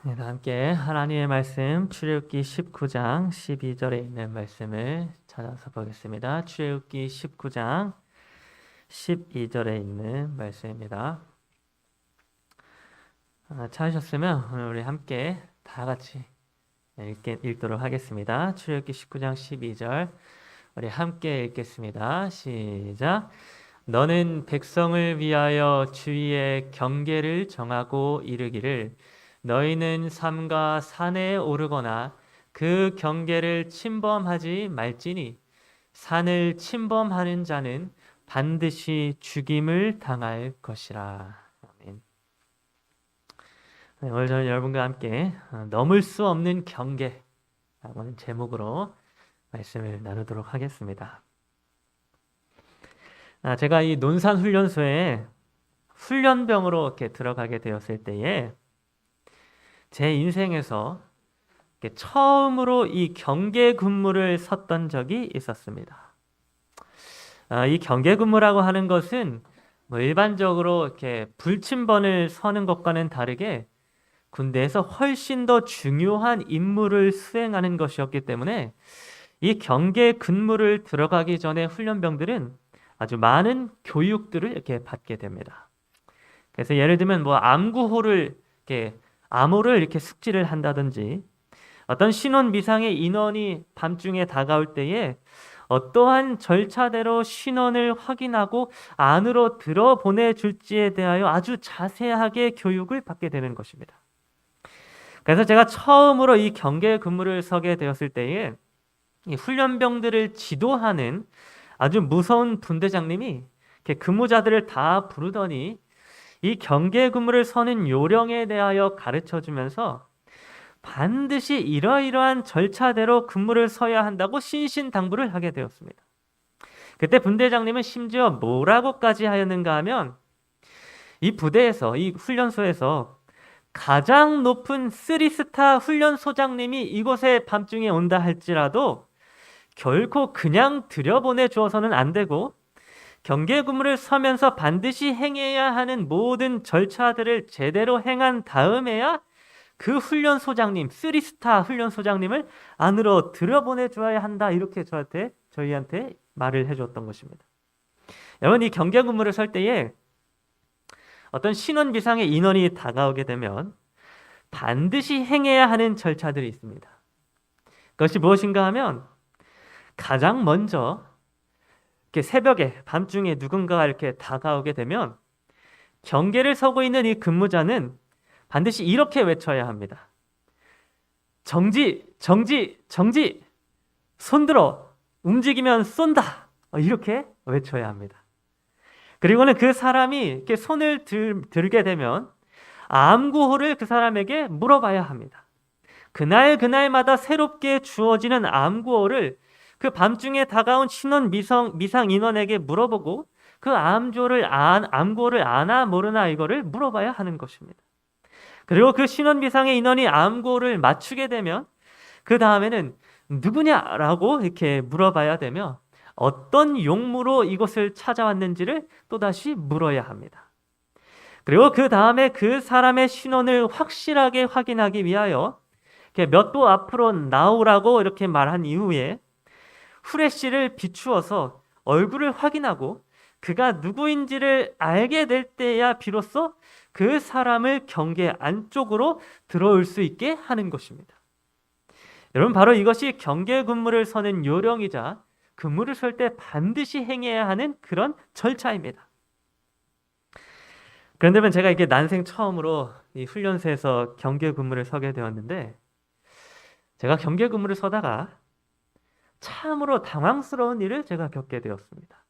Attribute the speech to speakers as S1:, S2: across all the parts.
S1: 네, 다 함께 하나님의 말씀 출애굽기 19장 12절에 있는 말씀을 찾아서 보겠습니다. 출애굽기 19장 12절에 있는 말씀입니다. 찾으셨으면 오늘 우리 함께 다 같이 읽도록 하겠습니다. 출애굽기 19장 12절 우리 함께 읽겠습니다. 시작. 너는 백성을 위하여 주위의 경계를 정하고 이르기를 너희는 삼가 산에 오르거나 그 경계를 침범하지 말지니 산을 침범하는 자는 반드시 죽임을 당할 것이라. 아멘. 네, 오늘 저는 여러분과 함께 넘을 수 없는 경계라고 하는 제목으로 말씀을 나누도록 하겠습니다. 제가 이 논산훈련소에 훈련병으로 이렇게 들어가게 되었을 때에 제 인생에서 처음으로 이 경계 근무를 섰던 적이 있었습니다. 이 경계 근무라고 하는 것은 일반적으로 이렇게 불침번을 서는 것과는 다르게 군대에서 훨씬 더 중요한 임무를 수행하는 것이었기 때문에 이 경계 근무를 들어가기 전에 훈련병들은 아주 많은 교육들을 이렇게 받게 됩니다. 그래서 예를 들면 암구호를 암호를 이렇게 숙지를 한다든지 어떤 신원 미상의 인원이 밤중에 다가올 때에 어떠한 절차대로 신원을 확인하고 안으로 들어보내줄지에 대하여 아주 자세하게 교육을 받게 되는 것입니다. 그래서 제가 처음으로 이 경계 근무를 서게 되었을 때에 이 훈련병들을 지도하는 아주 무서운 분대장님이 근무자들을 다 부르더니 이 경계 근무를 서는 요령에 대하여 가르쳐주면서 반드시 이러이러한 절차대로 근무를 서야 한다고 신신당부를 하게 되었습니다. 그때 분대장님은 심지어 뭐라고까지 하였는가 하면 이 부대에서, 이 훈련소에서 가장 높은 3스타 훈련소장님이 이곳에 밤중에 온다 할지라도 결코 그냥 들여보내 주어서는 안 되고 경계 근무를 서면서 반드시 행해야 하는 모든 절차들을 제대로 행한 다음에야 그 훈련소장님, 3스타 훈련소장님을 안으로 들여보내 줘야 한다. 이렇게 저희한테 말을 해줬던 것입니다. 여러분, 이 경계 근무를 설 때에 어떤 신원 비상의 인원이 다가오게 되면 반드시 행해야 하는 절차들이 있습니다. 그것이 무엇인가 하면 가장 먼저 이렇게 새벽에 밤중에 누군가가 이렇게 다가오게 되면 경계를 서고 있는 이 근무자는 반드시 이렇게 외쳐야 합니다. 정지, 정지, 정지. 손들어. 움직이면 쏜다. 이렇게 외쳐야 합니다. 그리고는 그 사람이 이렇게 손을 들게 되면 암구호를 그 사람에게 물어봐야 합니다. 그날마다 새롭게 주어지는 암구호를 그 밤중에 다가온 신원 미상 인원에게 물어보고 그 암구호를 아나 모르나 이거를 물어봐야 하는 것입니다. 그리고 그 신원 미상의 인원이 암구호를 맞추게 되면 그 다음에는 누구냐라고 이렇게 물어봐야 되며 어떤 용무로 이곳을 찾아왔는지를 또다시 물어야 합니다. 그리고 그 다음에 그 사람의 신원을 확실하게 확인하기 위하여 몇 도 앞으로 나오라고 이렇게 말한 이후에 후레쉬를 비추어서 얼굴을 확인하고 그가 누구인지를 알게 될 때야 비로소 그 사람을 경계 안쪽으로 들어올 수 있게 하는 것입니다. 여러분, 바로 이것이 경계 근무를 서는 요령이자 근무를 설 때 반드시 행해야 하는 그런 절차입니다. 그런데 제가 이게 난생 처음으로 이 훈련소에서 경계 근무를 서게 되었는데 제가 경계 근무를 서다가 참으로 당황스러운 일을 제가 겪게 되었습니다.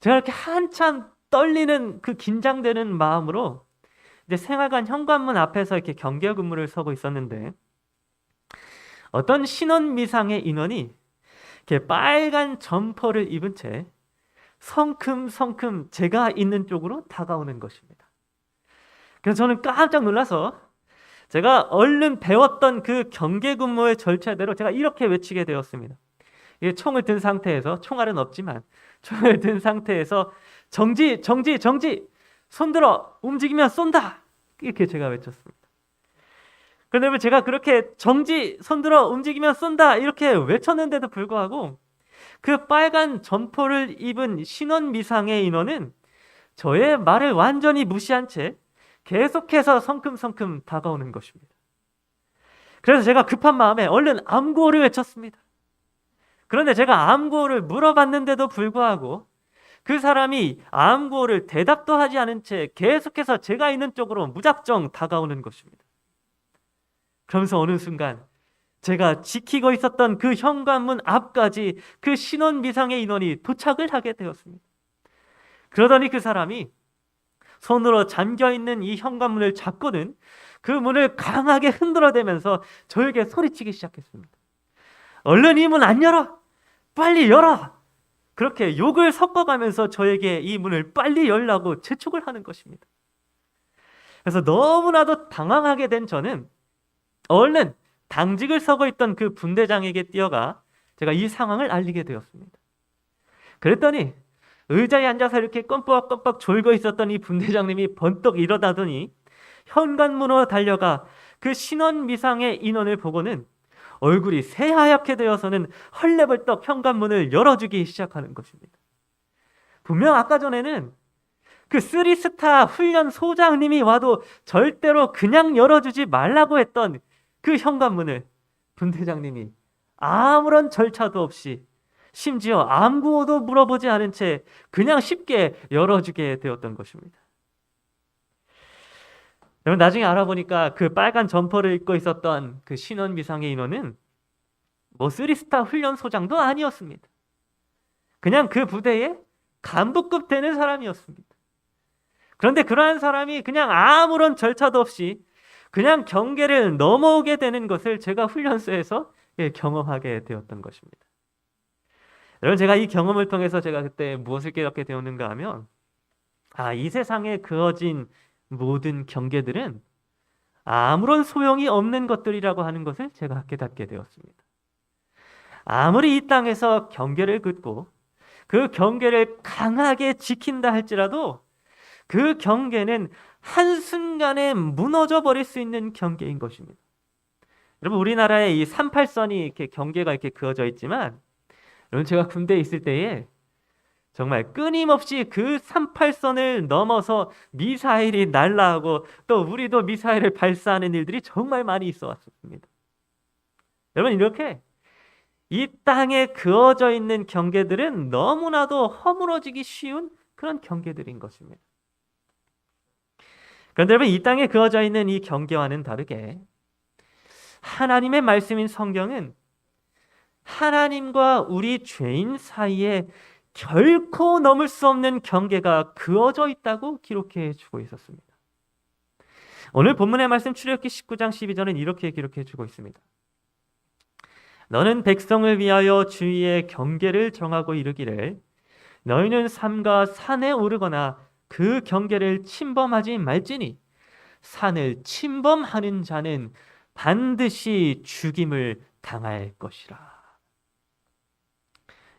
S1: 제가 이렇게 한참 떨리는 그 긴장되는 마음으로 이제 생활관 현관문 앞에서 이렇게 경계 근무를 서고 있었는데 어떤 신원 미상의 인원이 이렇게 빨간 점퍼를 입은 채 성큼성큼 제가 있는 쪽으로 다가오는 것입니다. 그래서 저는 깜짝 놀라서 제가 얼른 배웠던 그 경계 근무의 절차대로 제가 이렇게 외치게 되었습니다. 총을 든 상태에서, 총알은 없지만 총을 든 상태에서 정지, 정지, 정지! 손들어! 움직이면 쏜다! 이렇게 제가 외쳤습니다. 그런데 제가 그렇게 정지, 손들어 움직이면 쏜다 이렇게 외쳤는데도 불구하고 그 빨간 점퍼를 입은 신원 미상의 인원은 저의 말을 완전히 무시한 채 계속해서 성큼성큼 다가오는 것입니다. 그래서 제가 급한 마음에 얼른 암구호를 외쳤습니다. 그런데 제가 암구호를 물어봤는데도 불구하고 그 사람이 암구호를 대답도 하지 않은 채 계속해서 제가 있는 쪽으로 무작정 다가오는 것입니다. 그러면서 어느 순간 제가 지키고 있었던 그 현관문 앞까지 그 신원 미상의 인원이 도착을 하게 되었습니다. 그러더니 그 사람이 손으로 잠겨있는 이 현관문을 잡고는 그 문을 강하게 흔들어대면서 저에게 소리치기 시작했습니다. 얼른 이 문 안 열어! 빨리 열어! 그렇게 욕을 섞어가면서 저에게 이 문을 빨리 열라고 재촉을 하는 것입니다. 그래서 너무나도 당황하게 된 저는 얼른 당직을 서고 있던 그 분대장에게 뛰어가 제가 이 상황을 알리게 되었습니다. 그랬더니 의자에 앉아서 이렇게 껌뻑껌뻑 졸고 있었던 이 분대장님이 번떡 일어나더니 현관문으로 달려가 그 신원 미상의 인원을 보고는 얼굴이 새하얗게 되어서는 헐레벌떡 현관문을 열어주기 시작하는 것입니다. 분명 아까 전에는 그 3스타 훈련 소장님이 와도 절대로 그냥 열어주지 말라고 했던 그 현관문을 분대장님이 아무런 절차도 없이 심지어 암구호도 물어보지 않은 채 그냥 쉽게 열어주게 되었던 것입니다. 여러분, 나중에 알아보니까 그 빨간 점퍼를 입고 있었던 그 신원 미상의 인원은 뭐 3스타 훈련 소장도 아니었습니다. 그냥 그 부대에 간부급 되는 사람이었습니다. 그런데 그러한 사람이 그냥 아무런 절차도 없이 그냥 경계를 넘어오게 되는 것을 제가 훈련소에서 경험하게 되었던 것입니다. 여러분, 제가 이 경험을 통해서 제가 그때 무엇을 깨닫게 되었는가 하면, 이 세상에 그어진 모든 경계들은 아무런 소용이 없는 것들이라고 하는 것을 제가 깨닫게 되었습니다. 아무리 이 땅에서 경계를 긋고 그 경계를 강하게 지킨다 할지라도 그 경계는 한순간에 무너져 버릴 수 있는 경계인 것입니다. 여러분, 우리나라에 이 38선이 이렇게 경계가 이렇게 그어져 있지만, 여러분, 제가 군대에 있을 때에 정말 끊임없이 그 38선을 넘어서 미사일이 날아오고 또 우리도 미사일을 발사하는 일들이 정말 많이 있어 왔습니다. 여러분, 이렇게 이 땅에 그어져 있는 경계들은 너무나도 허물어지기 쉬운 그런 경계들인 것입니다. 그런데 여러분, 이 땅에 그어져 있는 이 경계와는 다르게 하나님의 말씀인 성경은 하나님과 우리 죄인 사이에 결코 넘을 수 없는 경계가 그어져 있다고 기록해 주고 있었습니다. 오늘 본문의 말씀 출애굽기 19장 12절은 이렇게 기록해 주고 있습니다. 너는 백성을 위하여 주위의 경계를 정하고 이르기를 너희는 삼가 산에 오르거나 그 경계를 침범하지 말지니 산을 침범하는 자는 반드시 죽임을 당할 것이라.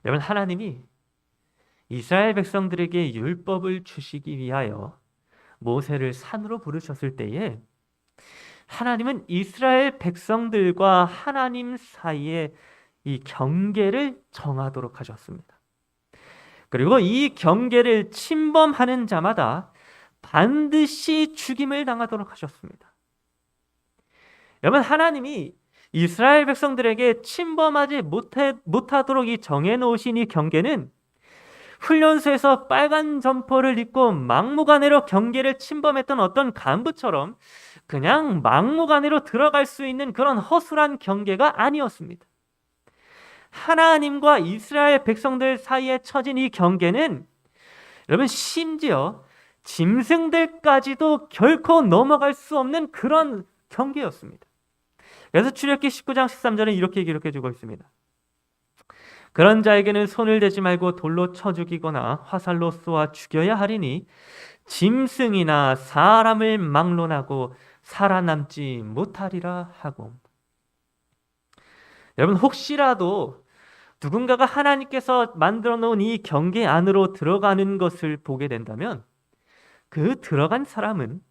S1: 여러분, 하나님이 이스라엘 백성들에게 율법을 주시기 위하여 모세를 산으로 부르셨을 때에 하나님은 이스라엘 백성들과 하나님 사이에 이 경계를 정하도록 하셨습니다. 그리고 이 경계를 침범하는 자마다 반드시 죽임을 당하도록 하셨습니다. 여러분, 하나님이 이스라엘 백성들에게 침범하지 못하도록 이 정해놓으신 이 경계는 훈련소에서 빨간 점퍼를 입고 막무가내로 경계를 침범했던 어떤 간부처럼 그냥 막무가내로 들어갈 수 있는 그런 허술한 경계가 아니었습니다. 하나님과 이스라엘 백성들 사이에 처진 이 경계는 여러분, 심지어 짐승들까지도 결코 넘어갈 수 없는 그런 경계였습니다. 그래서 출애굽기 19장 13절은 이렇게 기록해 주고 있습니다. 그런 자에게는 손을 대지 말고 돌로 쳐 죽이거나 화살로 쏘아 죽여야 하리니 짐승이나 사람을 막론하고 살아남지 못하리라 하고. 여러분, 혹시라도 누군가가 하나님께서 만들어 놓은 이 경계 안으로 들어가는 것을 보게 된다면 그 들어간 사람을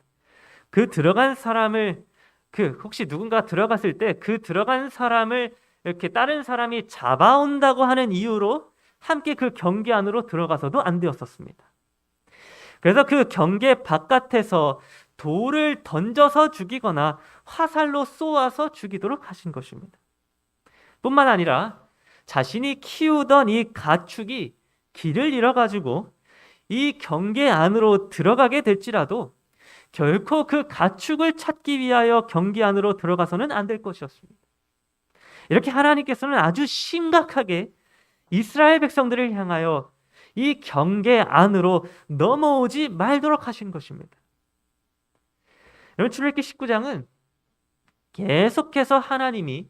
S1: 혹시 누군가 들어갔을 때 그 들어간 사람을 이렇게 다른 사람이 잡아온다고 하는 이유로 함께 그 경계 안으로 들어가서도 안 되었었습니다. 그래서 그 경계 바깥에서 돌을 던져서 죽이거나 화살로 쏘아서 죽이도록 하신 것입니다. 뿐만 아니라 자신이 키우던 이 가축이 길을 잃어가지고 이 경계 안으로 들어가게 될지라도 결코 그 가축을 찾기 위하여 경계 안으로 들어가서는 안 될 것이었습니다. 이렇게 하나님께서는 아주 심각하게 이스라엘 백성들을 향하여 이 경계 안으로 넘어오지 말도록 하신 것입니다. 여러분, 출애굽기 19장은 계속해서 하나님이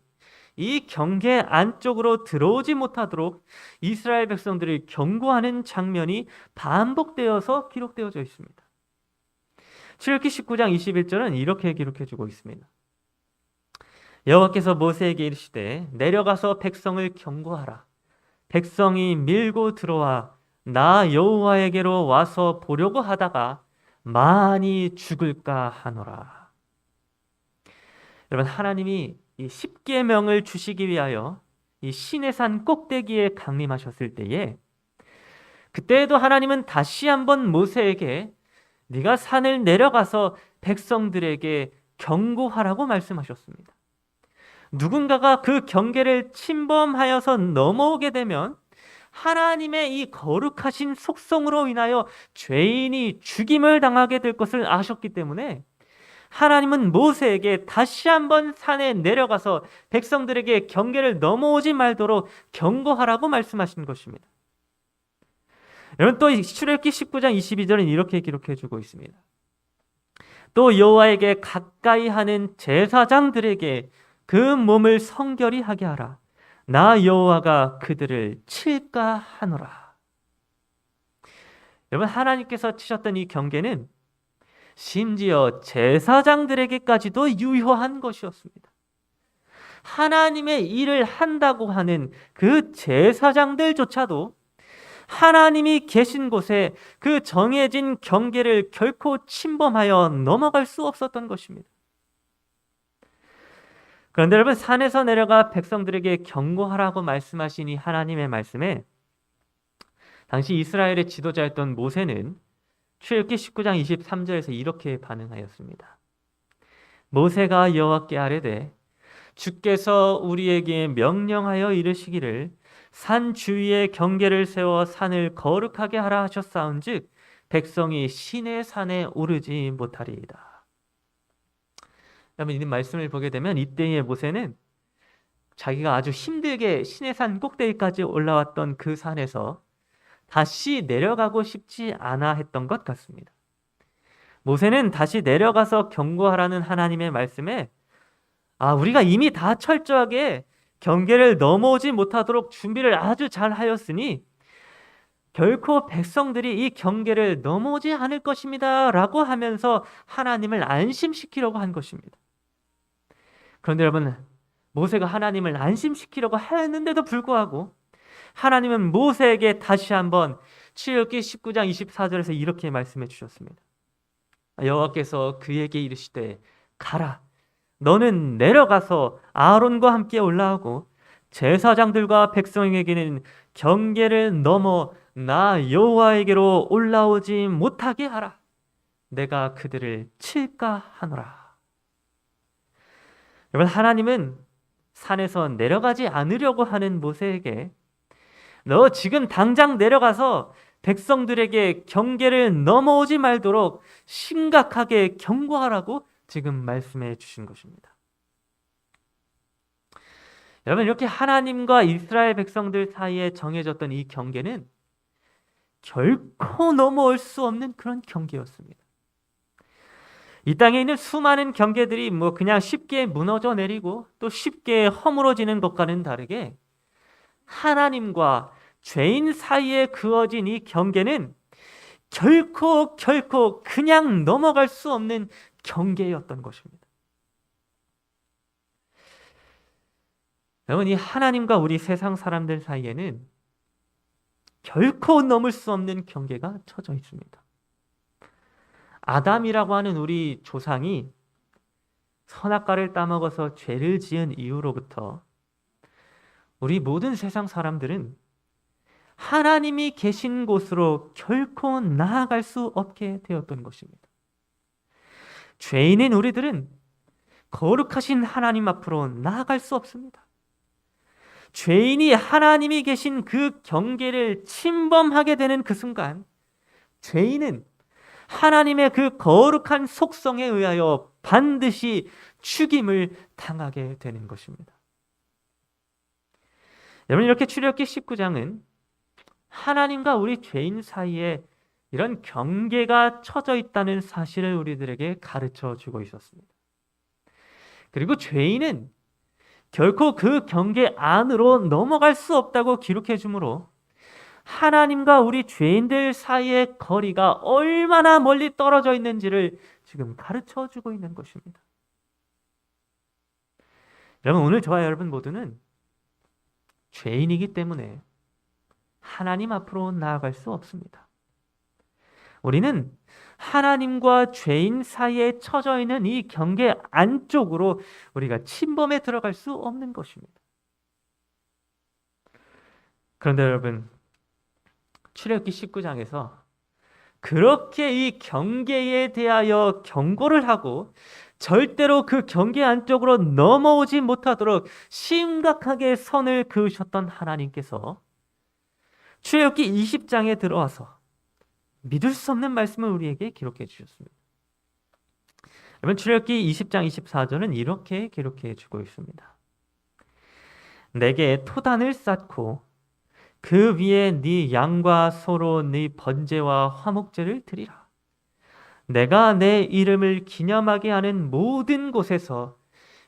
S1: 이 경계 안쪽으로 들어오지 못하도록 이스라엘 백성들을 경고하는 장면이 반복되어서 기록되어져 있습니다. 출애굽기 19장 21절은 이렇게 기록해주고 있습니다. 여호와께서 모세에게 이르시되 내려가서 백성을 경고하라. 백성이 밀고 들어와 나 여호와에게로 와서 보려고 하다가 많이 죽을까 하노라. 여러분, 하나님이 이 십계명을 주시기 위하여 이 시내산 꼭대기에 강림하셨을 때에 그때에도 하나님은 다시 한번 모세에게 네가 산을 내려가서 백성들에게 경고하라고 말씀하셨습니다. 누군가가 그 경계를 침범하여서 넘어오게 되면 하나님의 이 거룩하신 속성으로 인하여 죄인이 죽임을 당하게 될 것을 아셨기 때문에 하나님은 모세에게 다시 한번 산에 내려가서 백성들에게 경계를 넘어오지 말도록 경고하라고 말씀하신 것입니다. 여러분, 또 출애굽기 19장 22절은 이렇게 기록해주고 있습니다. 또 여호와에게 가까이 하는 제사장들에게 그 몸을 성결히 하게 하라. 나 여호와가 그들을 칠까 하노라. 여러분, 하나님께서 치셨던 이 경계는 심지어 제사장들에게까지도 유효한 것이었습니다. 하나님의 일을 한다고 하는 그 제사장들조차도 하나님이 계신 곳에 그 정해진 경계를 결코 침범하여 넘어갈 수 없었던 것입니다. 그런데 여러분, 산에서 내려가 백성들에게 경고하라고 말씀하신 이 하나님의 말씀에 당시 이스라엘의 지도자였던 모세는 출애굽기 19장 23절에서 이렇게 반응하였습니다. 모세가 여호와께 아뢰되 주께서 우리에게 명령하여 이르시기를 산 주위에 경계를 세워 산을 거룩하게 하라 하셨사온즉 백성이 시내 산에 오르지 못하리이다. 여러분, 이 말씀을 보게 되면 이때의 모세는 자기가 아주 힘들게 시내산 꼭대기까지 올라왔던 그 산에서 다시 내려가고 싶지 않아 했던 것 같습니다. 모세는 다시 내려가서 경고하라는 하나님의 말씀에 우리가 이미 다 철저하게 경계를 넘어오지 못하도록 준비를 아주 잘 하였으니 결코 백성들이 이 경계를 넘어오지 않을 것입니다 라고 하면서 하나님을 안심시키려고 한 것입니다. 그런데 여러분, 모세가 하나님을 안심시키려고 했는데도 불구하고 하나님은 모세에게 다시 한번 출애굽기 19장 24절에서 이렇게 말씀해 주셨습니다. 여호와께서 그에게 이르시되 가라. 너는 내려가서 아론과 함께 올라오고 제사장들과 백성에게는 경계를 넘어 나 여호와에게로 올라오지 못하게 하라. 내가 그들을 칠까 하노라. 여러분, 하나님은 산에서 내려가지 않으려고 하는 모세에게 너 지금 당장 내려가서 백성들에게 경계를 넘어오지 말도록 심각하게 경고하라고 지금 말씀해 주신 것입니다. 여러분, 이렇게 하나님과 이스라엘 백성들 사이에 정해졌던 이 경계는 결코 넘어올 수 없는 그런 경계였습니다. 이 땅에 있는 수많은 경계들이 그냥 쉽게 무너져 내리고 또 쉽게 허물어지는 것과는 다르게 하나님과 죄인 사이에 그어진 이 경계는 결코 그냥 넘어갈 수 없는 경계였던 것입니다. 여러분, 이 하나님과 우리 세상 사람들 사이에는 결코 넘을 수 없는 경계가 쳐져 있습니다. 아담이라고 하는 우리 조상이 선악과를 따먹어서 죄를 지은 이후로부터 우리 모든 세상 사람들은 하나님이 계신 곳으로 결코 나아갈 수 없게 되었던 것입니다. 죄인인 우리들은 거룩하신 하나님 앞으로 나아갈 수 없습니다. 죄인이 하나님이 계신 그 경계를 침범하게 되는 그 순간, 죄인은 하나님의 그 거룩한 속성에 의하여 반드시 죽임을 당하게 되는 것입니다. 여러분, 이렇게 출애굽기 19장은 하나님과 우리 죄인 사이에 이런 경계가 쳐져 있다는 사실을 우리들에게 가르쳐 주고 있었습니다. 그리고 죄인은 결코 그 경계 안으로 넘어갈 수 없다고 기록해 주므로 하나님과 우리 죄인들 사이의 거리가 얼마나 멀리 떨어져 있는지를 지금 가르쳐 주고 있는 것입니다. 여러분, 오늘 저와 여러분 모두는 죄인이기 때문에 하나님 앞으로 나아갈 수 없습니다. 우리는 하나님과 죄인 사이에 처져 있는 이 경계 안쪽으로 우리가 침범해 들어갈 수 없는 것입니다. 그런데 여러분, 출애굽기 19장에서 그렇게 이 경계에 대하여 경고를 하고 절대로 그 경계 안쪽으로 넘어오지 못하도록 심각하게 선을 그으셨던 하나님께서 출애굽기 20장에 들어와서 믿을 수 없는 말씀을 우리에게 기록해 주셨습니다. 여러분, 출애굽기 20장 24절은 이렇게 기록해 주고 있습니다. 내게 토단을 쌓고 그 위에 네 양과 소로 네 번제와 화목제를 드리라. 내가 내 이름을 기념하게 하는 모든 곳에서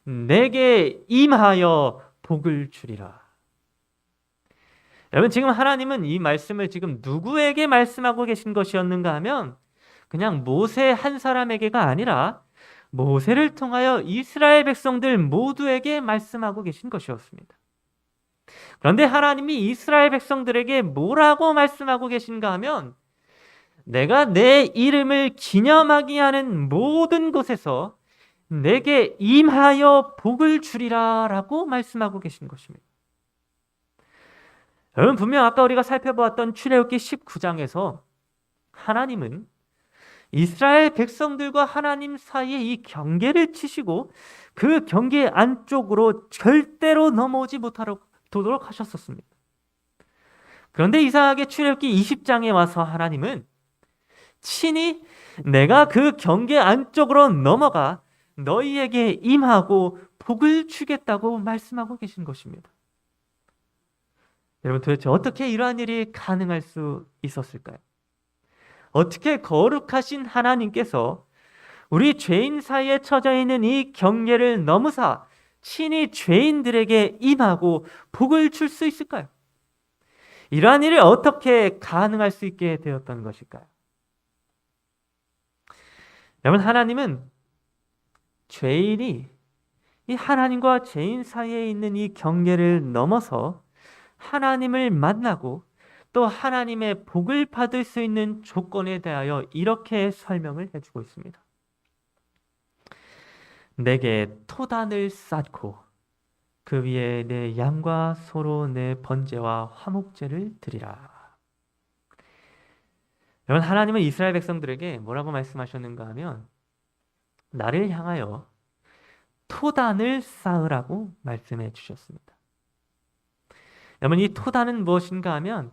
S1: 내게 임하여 복을 주리라. 여러분, 지금 하나님은 이 말씀을 지금 누구에게 말씀하고 계신 것이었는가 하면 그냥 모세 한 사람에게가 아니라 모세를 통하여 이스라엘 백성들 모두에게 말씀하고 계신 것이었습니다. 그런데 하나님이 이스라엘 백성들에게 뭐라고 말씀하고 계신가 하면 내가 내 이름을 기념하게 하는 모든 곳에서 내게 임하여 복을 주리라 라고 말씀하고 계신 것입니다. 여러분, 분명 아까 우리가 살펴보았던 출애굽기 19장에서 하나님은 이스라엘 백성들과 하나님 사이에 이 경계를 치시고 그 경계 안쪽으로 절대로 넘어오지 못하도록 하셨었습니다. 그런데 이상하게 출애굽기 20장에 와서 하나님은 친히 내가 그 경계 안쪽으로 넘어가 너희에게 임하고 복을 주겠다고 말씀하고 계신 것입니다. 여러분, 도대체 어떻게 이러한 일이 가능할 수 있었을까요? 어떻게 거룩하신 하나님께서 우리 죄인 사이에 처져 있는 이 경계를 넘으사 친히 죄인들에게 임하고 복을 줄 수 있을까요? 이러한 일을 어떻게 가능할 수 있게 되었던 것일까요? 여러분, 하나님은 죄인이 이 하나님과 죄인 사이에 있는 이 경계를 넘어서 하나님을 만나고 또 하나님의 복을 받을 수 있는 조건에 대하여 이렇게 설명을 해주고 있습니다. 내게 토단을 쌓고 그 위에 내 양과 소로 내 번제와 화목제를 드리라. 여러분, 하나님은 이스라엘 백성들에게 뭐라고 말씀하셨는가 하면 나를 향하여 토단을 쌓으라고 말씀해 주셨습니다. 여러분, 이 토단은 무엇인가 하면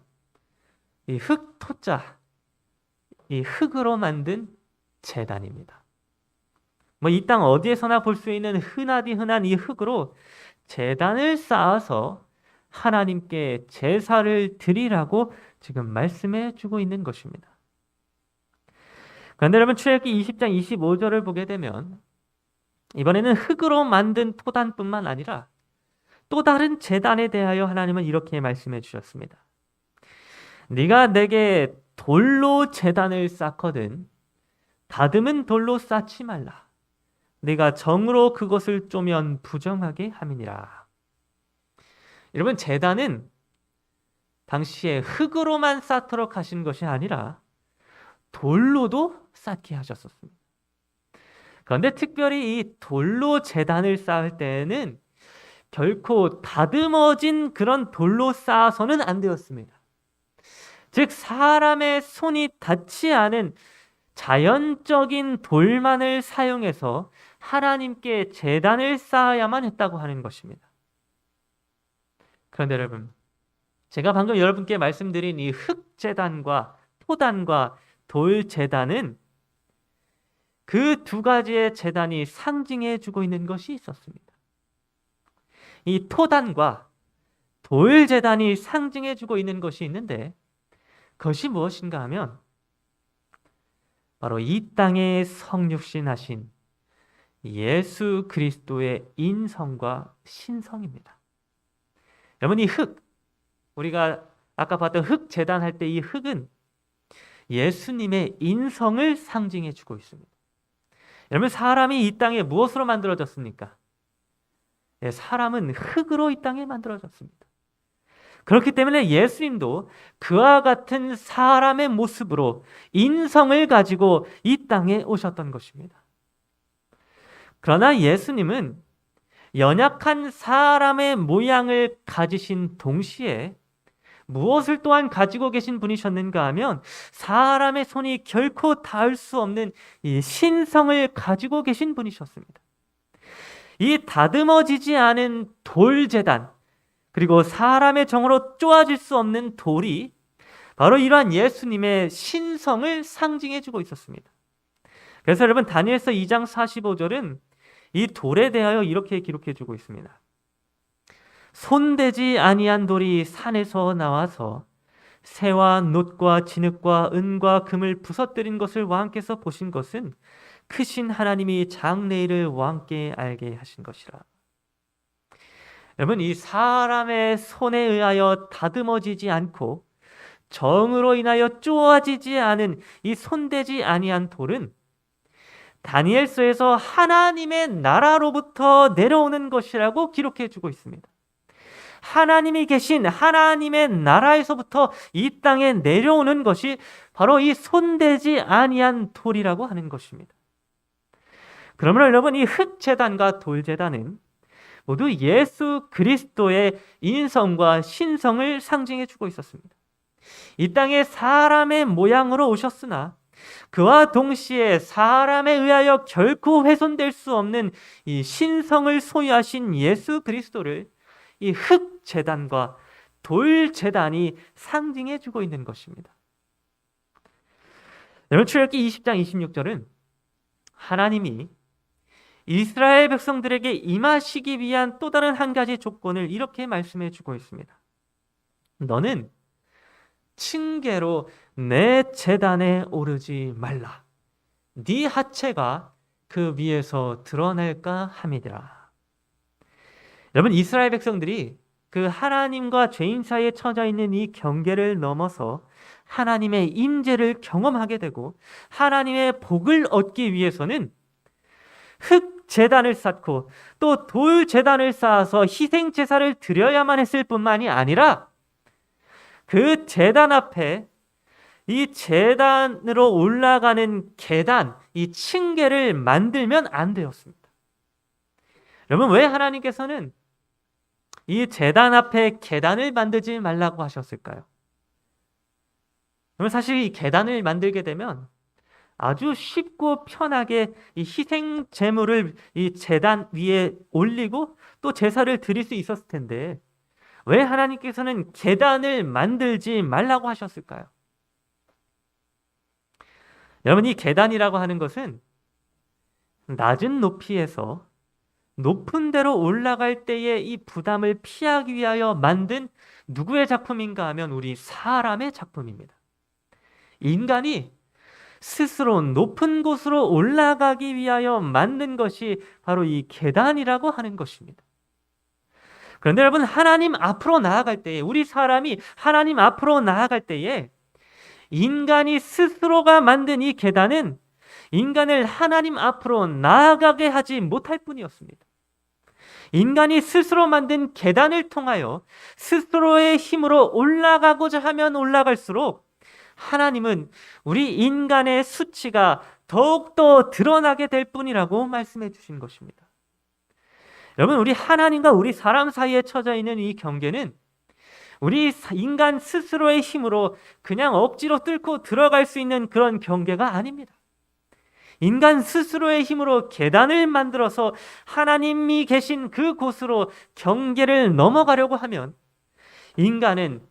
S1: 이 흙토자, 이 흙으로 만든 제단입니다. 이 땅 어디에서나 볼 수 있는 흔하디 흔한 이 흙으로 제단을 쌓아서 하나님께 제사를 드리라고 지금 말씀해 주고 있는 것입니다. 그런데 여러분, 출애굽기 20장 25절을 보게 되면 이번에는 흙으로 만든 토단뿐만 아니라 또 다른 제단에 대하여 하나님은 이렇게 말씀해 주셨습니다. 네가 내게 돌로 제단을 쌓거든 다듬은 돌로 쌓지 말라. 네가 정으로 그것을 쪼면 부정하게 함이니라. 여러분, 제단은 당시에 흙으로만 쌓도록 하신 것이 아니라 돌로도 쌓게 하셨었습니다. 그런데 특별히 이 돌로 제단을 쌓을 때에는 결코 다듬어진 그런 돌로 쌓아서는 안 되었습니다. 즉 사람의 손이 닿지 않은 자연적인 돌만을 사용해서 하나님께 제단을 쌓아야만 했다고 하는 것입니다. 그런데 여러분, 제가 방금 여러분께 말씀드린 이 흙제단과 토단과 돌제단은 그 두 가지의 제단이 상징해 주고 있는 것이 있었습니다. 이 토단과 돌제단이 상징해 주고 있는 것이 있는데 그것이 무엇인가 하면 바로 이 땅에 성육신 하신 예수 그리스도의 인성과 신성입니다. 여러분, 이 흙, 우리가 아까 봤던 흙 제단할 때 이 흙은 예수님의 인성을 상징해 주고 있습니다. 여러분, 사람이 이 땅에 무엇으로 만들어졌습니까? 네, 사람은 흙으로 이 땅에 만들어졌습니다. 그렇기 때문에 예수님도 그와 같은 사람의 모습으로 인성을 가지고 이 땅에 오셨던 것입니다. 그러나 예수님은 연약한 사람의 모양을 가지신 동시에 무엇을 또한 가지고 계신 분이셨는가 하면 사람의 손이 결코 닿을 수 없는 이 신성을 가지고 계신 분이셨습니다. 이 다듬어지지 않은 돌제단, 그리고 사람의 정으로 쪼아질 수 없는 돌이 바로 이러한 예수님의 신성을 상징해 주고 있었습니다. 그래서 여러분, 다니엘서 2장 45절은 이 돌에 대하여 이렇게 기록해 주고 있습니다. 손대지 아니한 돌이 산에서 나와서 새와 놋과 진흙과 은과 금을 부서뜨린 것을 왕께서 보신 것은 크신 하나님이 장래일을 왕께 알게 하신 것이라. 여러분, 이 사람의 손에 의하여 다듬어지지 않고 정으로 인하여 쪼아지지 않은 이 손대지 아니한 돌은 다니엘서에서 하나님의 나라로부터 내려오는 것이라고 기록해 주고 있습니다. 하나님이 계신 하나님의 나라에서부터 이 땅에 내려오는 것이 바로 이 손대지 아니한 돌이라고 하는 것입니다. 그러면 여러분, 이 흙제단과 돌제단은 모두 예수 그리스도의 인성과 신성을 상징해 주고 있었습니다. 이 땅에 사람의 모양으로 오셨으나 그와 동시에 사람에 의하여 결코 훼손될 수 없는 이 신성을 소유하신 예수 그리스도를 이 흙제단과 돌제단이 상징해 주고 있는 것입니다. 여러분, 출애굽기 20장 26절은 하나님이 이스라엘 백성들에게 임하시기 위한 또 다른 한 가지 조건을 이렇게 말씀해 주고 있습니다. 너는 층계로 내 제단에 오르지 말라. 네 하체가 그 위에서 드러날까 함이니라. 여러분, 이스라엘 백성들이 그 하나님과 죄인 사이에 처져 있는 이 경계를 넘어서 하나님의 임재를 경험하게 되고 하나님의 복을 얻기 위해서는 흙 제단을 쌓고 또 돌 제단을 쌓아서 희생 제사를 드려야만 했을 뿐만이 아니라 그 제단 앞에 이 제단으로 올라가는 계단, 이 층계를 만들면 안 되었습니다. 여러분, 왜 하나님께서는 이 제단 앞에 계단을 만들지 말라고 하셨을까요? 여러분, 사실 이 계단을 만들게 되면 아주 쉽고 편하게 이 희생 제물을 이 제단 위에 올리고 또 제사를 드릴 수 있었을 텐데 왜 하나님께서는 계단을 만들지 말라고 하셨을까요? 여러분, 이 계단이라고 하는 것은 낮은 높이에서 높은 데로 올라갈 때의 이 부담을 피하기 위하여 만든 누구의 작품인가 하면 우리 사람의 작품입니다. 인간이 스스로 높은 곳으로 올라가기 위하여 만든 것이 바로 이 계단이라고 하는 것입니다. 그런데 여러분, 하나님 앞으로 나아갈 때에, 우리 사람이 하나님 앞으로 나아갈 때에 인간이 스스로가 만든 이 계단은 인간을 하나님 앞으로 나아가게 하지 못할 뿐이었습니다. 인간이 스스로 만든 계단을 통하여 스스로의 힘으로 올라가고자 하면 올라갈수록 하나님은 우리 인간의 수치가 더욱더 드러나게 될 뿐이라고 말씀해 주신 것입니다. 여러분, 우리 하나님과 우리 사람 사이에 처져 있는 이 경계는 우리 인간 스스로의 힘으로 그냥 억지로 뚫고 들어갈 수 있는 그런 경계가 아닙니다. 인간 스스로의 힘으로 계단을 만들어서 하나님이 계신 그곳으로 경계를 넘어가려고 하면 인간은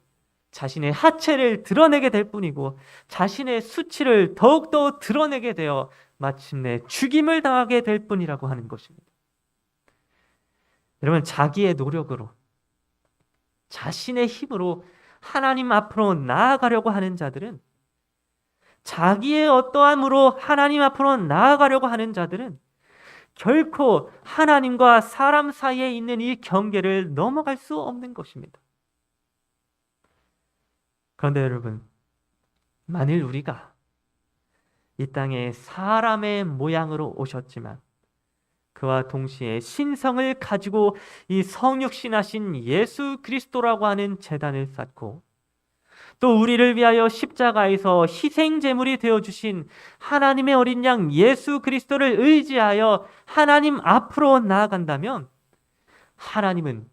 S1: 자신의 하체를 드러내게 될 뿐이고 자신의 수치를 더욱더 드러내게 되어 마침내 죽임을 당하게 될 뿐이라고 하는 것입니다. 여러분, 자기의 노력으로 자신의 힘으로 하나님 앞으로 나아가려고 하는 자들은 자기의 어떠함으로 하나님 앞으로 나아가려고 하는 자들은 결코 하나님과 사람 사이에 있는 이 경계를 넘어갈 수 없는 것입니다. 그런데 여러분, 만일 우리가 이 땅에 사람의 모양으로 오셨지만 그와 동시에 신성을 가지고 이 성육신하신 예수 그리스도라고 하는 제단을 쌓고 또 우리를 위하여 십자가에서 희생 제물이 되어 주신 하나님의 어린 양 예수 그리스도를 의지하여 하나님 앞으로 나아간다면 하나님은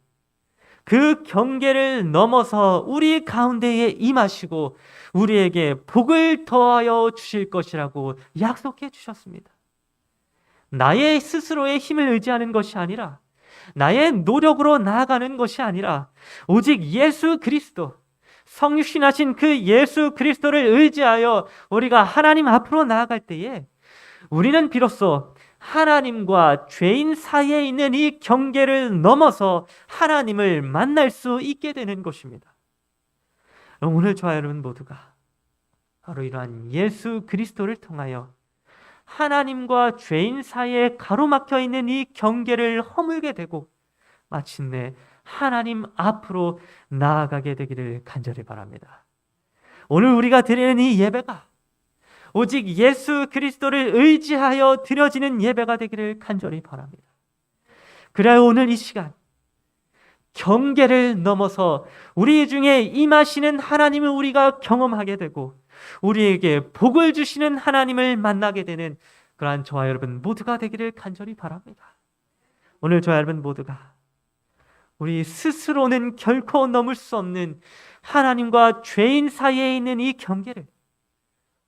S1: 그 경계를 넘어서 우리 가운데에 임하시고 우리에게 복을 더하여 주실 것이라고 약속해 주셨습니다. 나의 스스로의 힘을 의지하는 것이 아니라 나의 노력으로 나아가는 것이 아니라 오직 예수 그리스도, 성육신하신 그 예수 그리스도를 의지하여 우리가 하나님 앞으로 나아갈 때에 우리는 비로소 하나님과 죄인 사이에 있는 이 경계를 넘어서 하나님을 만날 수 있게 되는 것입니다. 오늘 저와 여러분 모두가 바로 이러한 예수 그리스도를 통하여 하나님과 죄인 사이에 가로막혀 있는 이 경계를 허물게 되고 마침내 하나님 앞으로 나아가게 되기를 간절히 바랍니다. 오늘 우리가 드리는 이 예배가 오직 예수 그리스도를 의지하여 드려지는 예배가 되기를 간절히 바랍니다. 그래야 오늘 이 시간 경계를 넘어서 우리 중에 임하시는 하나님을 우리가 경험하게 되고 우리에게 복을 주시는 하나님을 만나게 되는 그러한 저와 여러분 모두가 되기를 간절히 바랍니다. 오늘 저와 여러분 모두가 우리 스스로는 결코 넘을 수 없는 하나님과 죄인 사이에 있는 이 경계를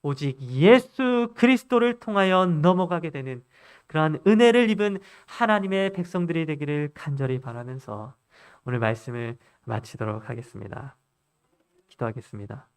S1: 오직 예수 그리스도를 통하여 넘어가게 되는 그러한 은혜를 입은 하나님의 백성들이 되기를 간절히 바라면서 오늘 말씀을 마치도록 하겠습니다. 기도하겠습니다.